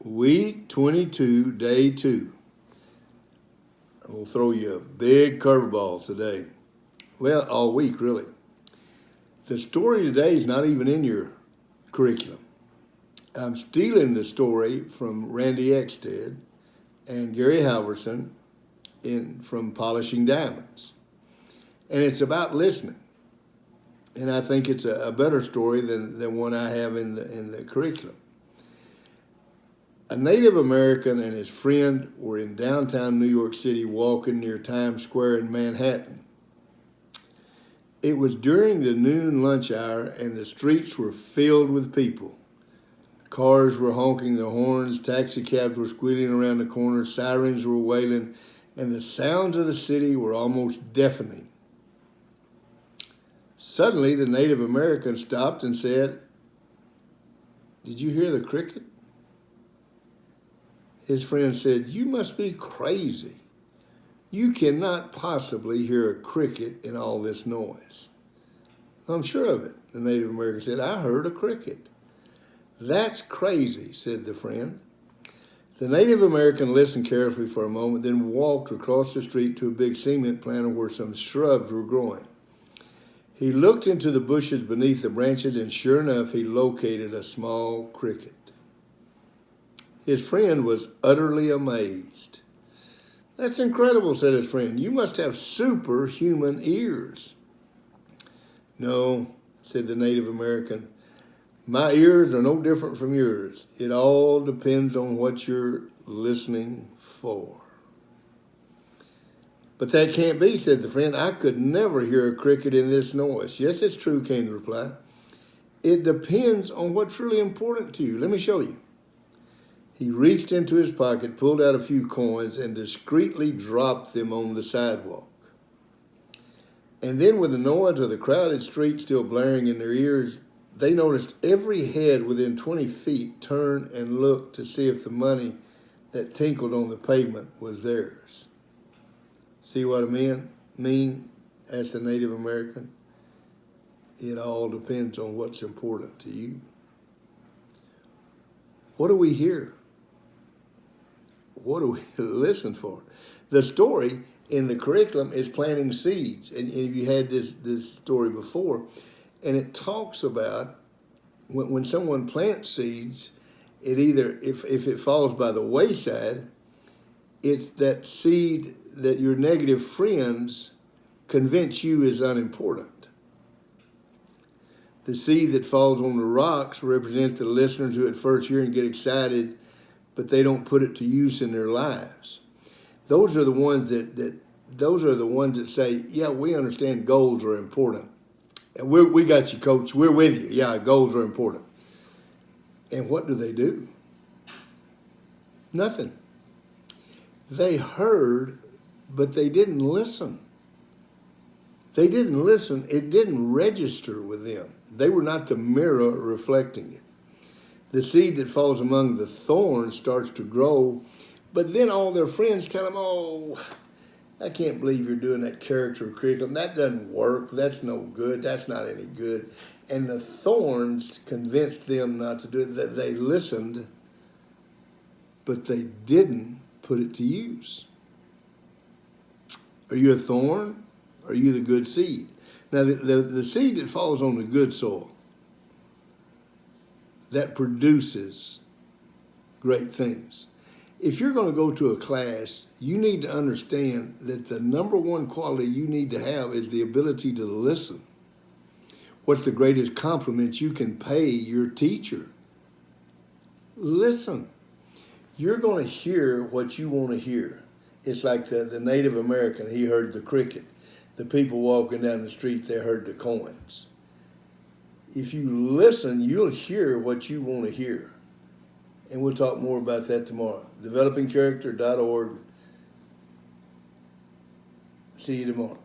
Week 22, day 2. I'm going to throw you a big curveball today. Well, all week, really. The story today is not even in your curriculum. I'm stealing the story from Randy Exted and Gary Halverson from Polishing Diamonds. And it's about listening. And I think it's a better story than one I have in the curriculum. A Native American and his friend were in downtown New York City walking near Times Square in Manhattan. It was during the noon lunch hour and the streets were filled with people. Cars were honking their horns, taxi cabs were squealing around the corners, sirens were wailing, and the sounds of the city were almost deafening. Suddenly, the Native American stopped and said, "Did you hear the cricket?" His friend said, "You must be crazy. You cannot possibly hear a cricket in all this noise." "I'm sure of it," the Native American said. "I heard a cricket." "That's crazy," said the friend. The Native American listened carefully for a moment, then walked across the street to a big cement plant where some shrubs were growing. He looked into the bushes beneath the branches, and sure enough, he located a small cricket. His friend was utterly amazed. "That's incredible," said his friend. "You must have superhuman ears." "No," said the Native American. "My ears are no different from yours. It all depends on what you're listening for." "But that can't be," said the friend. "I could never hear a cricket in this noise." "Yes, it's true," came the reply. "It depends on what's really important to you. Let me show you." He reached into his pocket, pulled out a few coins, and discreetly dropped them on the sidewalk. And then, with the noise of the crowded street still blaring in their ears, they noticed every head within 20 feet turn and look to see if the money that tinkled on the pavement was theirs. "See what I mean?" asked the Native American. It all depends on what's important to you. What do we hear? What do we listen for? The story in the curriculum is planting seeds. And if you had this story before, and it talks about when someone plants seeds, it either, if it falls by the wayside, it's that seed that your negative friends convince you is unimportant. The seed that falls on the rocks represents the listeners who at first hear and get excited, but they don't put it to use in their lives. Those are the ones that say, "Yeah, we understand goals are important. And we got you, coach. We're with you. Yeah, goals are important." And what do? Nothing. They heard, but they didn't listen. They didn't listen. It didn't register with them. They were not the mirror reflecting it. The seed that falls among the thorns starts to grow, but then all their friends tell them, "Oh, I can't believe you're doing that character curriculum. That doesn't work. That's no good. That's not any good." And the thorns convinced them not to do it. That they listened, but they didn't put it to use. Are you a thorn? Or are you the good seed? Now, the seed that falls on the good soil, that produces great things. If you're going to go to a class, you need to understand that the number one quality you need to have is the ability to listen. What's the greatest compliment you can pay your teacher? Listen. You're going to hear what you want to hear. It's like the Native American, he heard the cricket. The people walking down the street, they heard the coins. If you listen, you'll hear what you want to hear. And we'll talk more about that tomorrow. Developingcharacter.org. See you tomorrow.